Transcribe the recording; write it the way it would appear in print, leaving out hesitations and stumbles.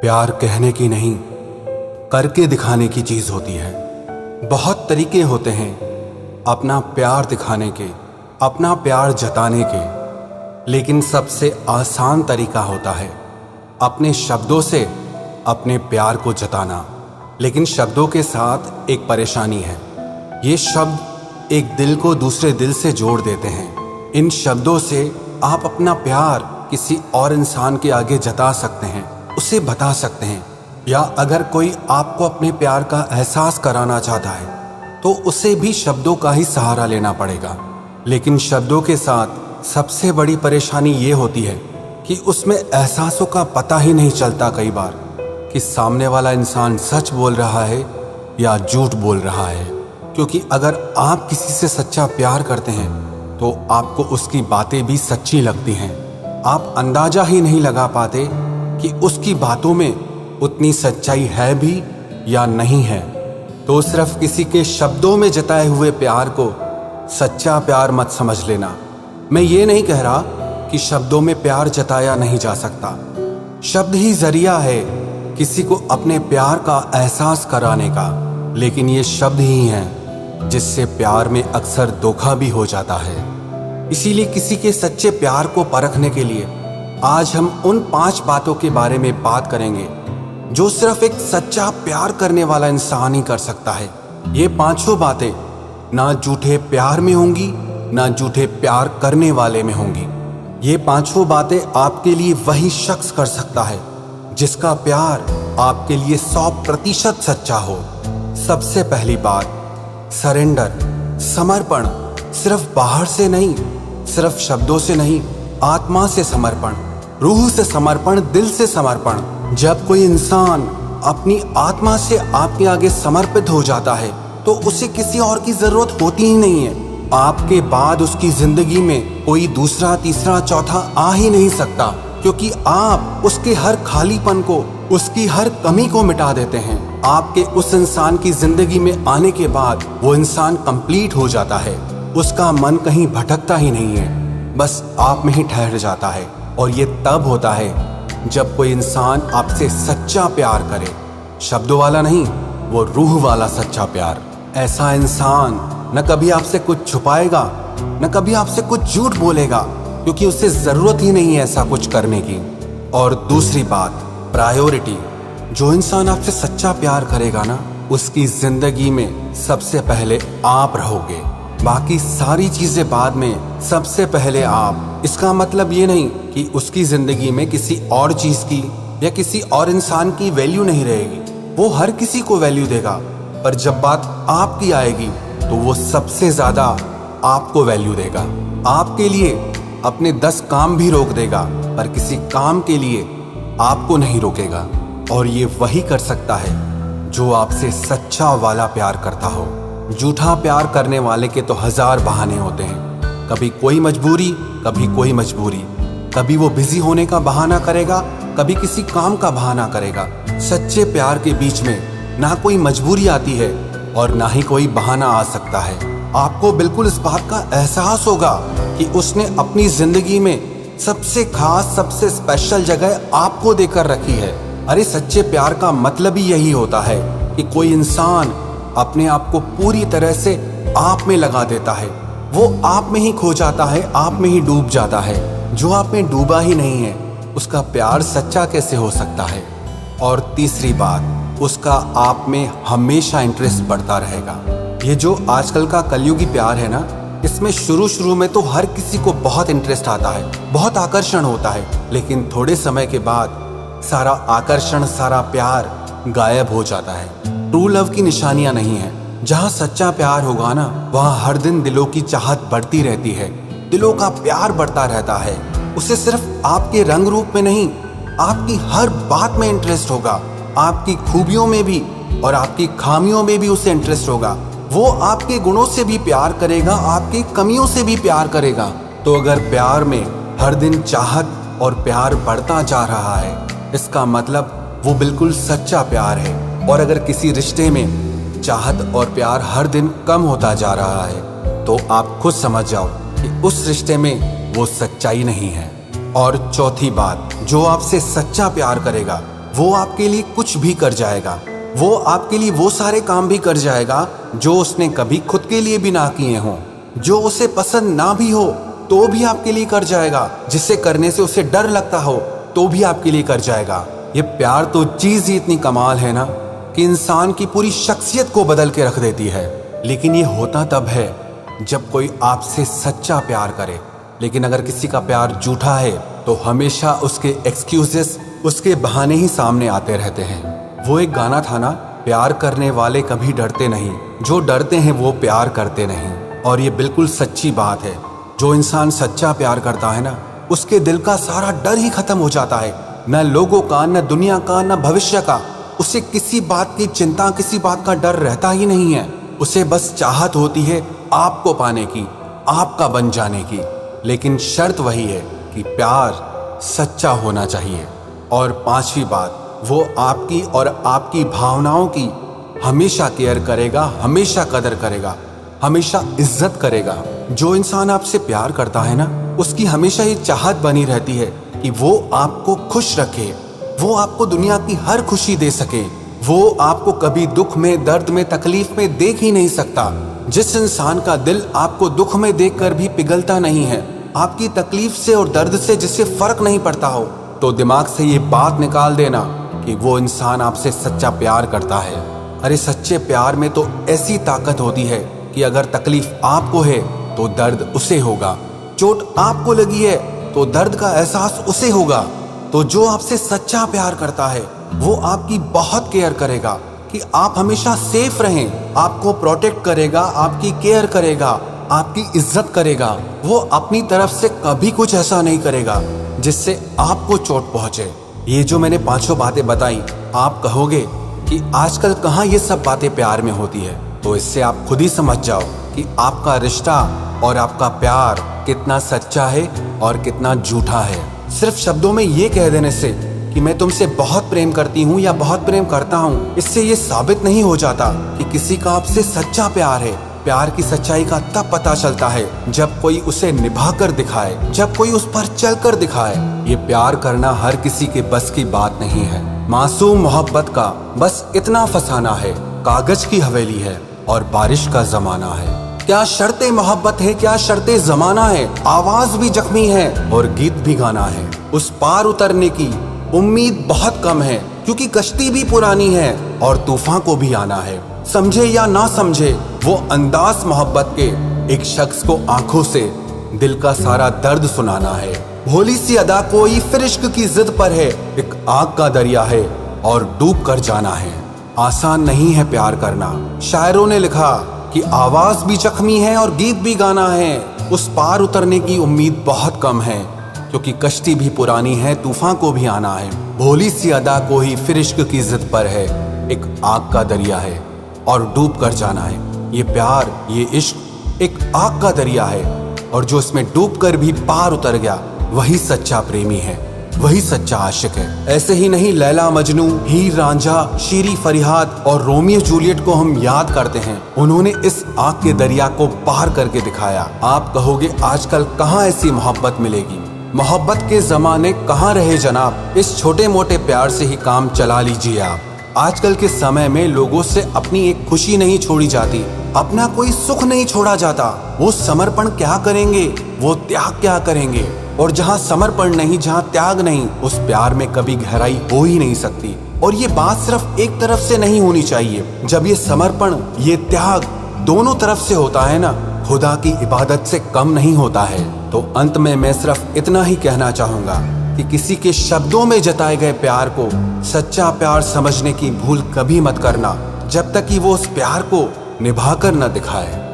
प्यार कहने की नहीं, करके दिखाने की चीज होती है। बहुत तरीके होते हैं अपना प्यार दिखाने के, अपना प्यार जताने के, लेकिन सबसे आसान तरीका होता है अपने शब्दों से अपने प्यार को जताना। लेकिन शब्दों के साथ एक परेशानी है, ये शब्द एक दिल को दूसरे दिल से जोड़ देते हैं। इन शब्दों से आप अपना प्यार किसी और इंसान के आगे जता सकते हैं, उसे बता सकते हैं, या अगर कोई आपको अपने प्यार का एहसास कराना चाहता है तो उसे भी शब्दों का ही सहारा लेना पड़ेगा। लेकिन शब्दों के साथ सबसे बड़ी परेशानी ये होती है कि उसमें एहसासों का पता ही नहीं चलता कई बार कि सामने वाला इंसान सच बोल रहा है या झूठ बोल रहा है। क्योंकि अगर आप किसी से सच्चा प्यार करते हैं तो आपको उसकी बातें भी सच्ची लगती हैं। आप अंदाजा ही नहीं लगा पाते कि उसकी बातों में उतनी सच्चाई है भी या नहीं है। तो सिर्फ किसी के शब्दों में जताए हुए प्यार को सच्चा प्यार मत समझ लेना। मैं ये नहीं कह रहा कि शब्दों में प्यार जताया नहीं जा सकता। शब्द ही जरिया है किसी को अपने प्यार का एहसास कराने का, लेकिन ये शब्द ही हैं जिससे प्यार में अक्सर धोखा भी हो जाता है। इसीलिए किसी के सच्चे प्यार को परखने के लिए आज हम उन 5 बातों के बारे में बात करेंगे जो सिर्फ एक सच्चा प्यार करने वाला इंसान ही कर सकता है। ये 5 बातें ना झूठे प्यार में होंगी, ना झूठे प्यार करने वाले में होंगी। ये 5 बातें आपके लिए वही शख्स कर सकता है जिसका प्यार आपके लिए 100% सच्चा हो। सबसे पहली बात, सरेंडर, समर्पण। सिर्फ बाहर से नहीं, सिर्फ शब्दों से नहीं, आत्मा से समर्पण, रूह से समर्पण, दिल से समर्पण। जब कोई इंसान अपनी आत्मा से आपके आगे समर्पित हो जाता है तो उसे किसी और की जरूरत होती ही नहीं है। आपके बाद उसकी जिंदगी में कोई दूसरा, तीसरा, चौथा आ ही नहीं सकता, क्योंकि आप उसके हर खालीपन को, उसकी हर कमी को मिटा देते हैं। आपके उस इंसान की जिंदगी में आने के बाद वो इंसान कंप्लीट हो जाता है। उसका मन कहीं भटकता ही नहीं है, बस आप में ही ठहर जाता है। और ये तब होता है जब कोई इंसान आपसे सच्चा प्यार करे, शब्दों वाला नहीं, वो रूह वाला सच्चा प्यार। ऐसा इंसान न कभी आपसे कुछ छुपाएगा, न कभी आपसे कुछ झूठ बोलेगा, क्योंकि उसे जरूरत ही नहीं है ऐसा कुछ करने की। और दूसरी बात, प्रायोरिटी। जो इंसान आपसे सच्चा प्यार करेगा ना, उसकी जिंदगी में सबसे पहले आप रहोगे, बाकी सारी चीजें बाद में, सबसे पहले आप। इसका मतलब ये नहीं कि उसकी जिंदगी में किसी और चीज की या किसी और इंसान की वैल्यू नहीं रहेगी। वो हर किसी को वैल्यू देगा, पर जब बात आपकी आएगी तो वो सबसे ज्यादा आपको वैल्यू देगा। आपके लिए अपने 10 काम भी रोक देगा, पर किसी काम के लिए आपको नहीं रोकेगा। और ये वही कर सकता है जो आपसे सच्चा वाला प्यार करता हो। झूठा प्यार करने वाले के तो 1000 बहाने होते हैं। कभी कोई मजबूरी, कभी कोई मजबूरी, कभी वो बिजी होने का बहाना करेगा, कभी किसी काम का बहाना करेगा। सच्चे प्यार के बीच में ना कोई मजबूरी आती है और ना ही कोई बहाना आ सकता है। आपको बिल्कुल इस बात का एहसास होगा कि उसने अपनी जिंदगी में सबसे खास, सबसे स्पेशल जगह आपको देकर रखी है। अरे सच्चे प्यार का मतलब ही यही होता है कि कोई इंसान अपने आप को पूरी तरह से आप में लगा देता है। वो आप में ही खो जाता है, आप में ही डूब जाता है। जो आप में डूबा ही नहीं है, उसका प्यार सच्चा कैसे हो सकता है। और तीसरी बात, उसका आप में हमेशा इंटरेस्ट बढ़ता रहेगा। ये जो आजकल का कलयुगी प्यार है ना, इसमें शुरू में तो हर किसी को बहुत इंटरेस्ट आता है, बहुत आकर्षण होता है, लेकिन थोड़े समय के बाद सारा आकर्षण, सारा प्यार गायब हो जाता है। ट्रू लव की निशानियां नहीं है। जहाँ सच्चा प्यार होगा ना, वहाँ हर दिन दिलों की चाहत बढ़ती रहती है, दिलों का प्यार बढ़ता रहता है। उसे सिर्फ आपके रंग रूप में नहीं, आपकी हर बात में इंटरेस्ट होगा, आपकी खूबियों में भी और आपकी खामियों में भी उसे इंटरेस्ट होगा। वो आपके गुणों से भी प्यार करेगा, आपकी कमियों से भी प्यार करेगा। तो अगर प्यार में हर दिन चाहत और प्यार बढ़ता जा रहा है, इसका मतलब वो बिल्कुल सच्चा प्यार है। और अगर किसी रिश्ते में चाहत और प्यार हर दिन कम होता जा रहा है, तो आप खुद समझ जाओ कि उस रिश्ते में वो सच्चाई नहीं है। और चौथी बात, जो आपसे सच्चा प्यार करेगा वो आपके लिए कुछ भी कर जाएगा। वो आपके लिए वो सारे काम भी कर जाएगा जो उसने कभी खुद के लिए भी ना किए हों। जो उसे पसंद ना भी हो तो भी आपके लिए कर जाएगा। जिसे करने से उसे डर लगता हो तो भी आपके लिए कर जाएगा। ये प्यार तो चीज ही इतनी कमाल है ना कि इंसान की पूरी शख्सियत को बदल के रख देती है। लेकिन ये होता तब है जब कोई आपसे सच्चा प्यार करे। लेकिन अगर किसी का प्यार झूठा है तो हमेशा उसके एक्सक्यूजेस, उसके बहाने ही सामने आते रहते हैं। वो एक गाना था ना, प्यार करने वाले कभी डरते नहीं, जो डरते हैं वो प्यार करते नहीं। और ये बिल्कुल सच्ची बात है। जो इंसान सच्चा प्यार करता है ना, उसके दिल का सारा डर ही खत्म हो जाता है। न लोगों का, न दुनिया का, न भविष्य का। उसे किसी बात की चिंता, किसी बात का डर रहता ही नहीं है। उसे बस चाहत होती है आपको पाने की, आपका बन जाने की। लेकिन शर्त वही है कि प्यार सच्चा होना चाहिए। और पांचवी बात, वो आपकी और आपकी भावनाओं की हमेशा केयर करेगा, हमेशा कदर करेगा, हमेशा इज्जत करेगा। जो इंसान आपसे प्यार करता है ना, उसकी हमेशा ये चाहत बनी रहती है कि वो आपको खुश रखे, वो आपको दुनिया की हर खुशी दे सके। वो आपको कभी दुख में, दर्द में, तकलीफ में देख ही नहीं सकता। जिस इंसान का दिल आपको दुख में देखकर भी पिघलता नहीं है, आपकी तकलीफ से और दर्द से जिससे फर्क नहीं पड़ता हो, तो दिमाग से ये बात निकाल देना कि वो इंसान आपसे सच्चा प्यार करता है। अरे सच्चे प्यार में तो ऐसी ताकत होती है कि अगर तकलीफ आपको है तो दर्द उसे होगा, चोट आपको लगी है तो दर्द का एहसास उसे होगा। तो जो आपसे सच्चा प्यार करता है वो आपकी बहुत केयर करेगा कि आप हमेशा सेफ रहें, आपको प्रोटेक्ट करेगा, आपकी केयर करेगा, आपकी इज्जत करेगा। वो अपनी तरफ से कभी कुछ ऐसा नहीं करेगा जिससे आपको चोट पहुंचे। ये जो मैंने पांचों बातें बताई, आप कहोगे कि आजकल कहाँ ये सब बातें प्यार में होती है। तो इससे आप खुद ही समझ जाओ कि आपका रिश्ता और आपका प्यार कितना सच्चा है और कितना झूठा है। सिर्फ शब्दों में ये कह देने से कि मैं तुमसे बहुत प्रेम करती हूँ या बहुत प्रेम करता हूँ, इससे ये साबित नहीं हो जाता कि किसी का आपसे सच्चा प्यार है। प्यार की सच्चाई का तब पता चलता है जब कोई उसे निभा कर दिखाए, जब कोई उस पर चल कर दिखाए। ये प्यार करना हर किसी के बस की बात नहीं है। मासूम मोहब्बत का बस इतना फसाना है, कागज की हवेली है और बारिश का जमाना है। क्या शर्ते मोहब्बत है, क्या शर्ते जमाना है। आवाज भी जख्मी है और गीत भी गाना है। उस पार उतरने की उम्मीद बहुत कम है, क्योंकि कश्ती भी पुरानी है और तूफान को भी आना है। समझे या ना समझे, वो अंदाज मोहब्बत के एक शख्स को आंखों से दिल का सारा दर्द सुनाना है। भोली सी अदा कोई फिर इश्क की जिद पर है, एक आग का दरिया है और डूब कर जाना है। आसान नहीं है प्यार करना। शायरों ने लिखा कि आवाज भी जख्मी है और गीत भी गाना है। उस पार उतरने की उम्मीद बहुत कम है, क्योंकि कश्ती भी पुरानी है, तूफान को भी आना है। भोली सी अदा को ही फिर इश्क की जिद पर है, एक आग का दरिया है और डूब कर जाना है। ये प्यार, ये इश्क एक आग का दरिया है, और जो इसमें डूब कर भी पार उतर गया वही सच्चा प्रेमी है, वही सच्चा आशिक है। ऐसे ही नहीं, लैला मजनू, हीर रांझा, शीरी फरियाद और रोमियो जूलियट को हम याद करते हैं। उन्होंने इस आग के दरिया को पार करके दिखाया। आप कहोगे आजकल कहाँ ऐसी मोहब्बत मिलेगी। मोहब्बत के जमाने कहाँ रहे जनाब। इस छोटे मोटे प्यार से ही काम चला लीजिए आप। आजकल के समय में लोगों से अपनी एक खुशी नहीं छोड़ी जाती, अपना कोई सुख नहीं छोड़ा जाता। वो समर्पण क्या करेंगे, वो त्याग क्या करेंगे। और जहाँ समर्पण नहीं, जहाँ त्याग नहीं, उस प्यार में कभी गहराई हो ही नहीं सकती। और ये बात सिर्फ एक तरफ से नहीं होनी चाहिए। जब ये समर्पण, ये त्याग दोनों तरफ से होता है ना, खुदा की इबादत से कम नहीं होता है। तो अंत में मैं सिर्फ इतना ही कहना चाहूंगा कि किसी के शब्दों में जताए गए प्यार को सच्चा प्यार समझने की भूल कभी मत करना, जब तक कि वो उस प्यार को निभाकर न दिखाए।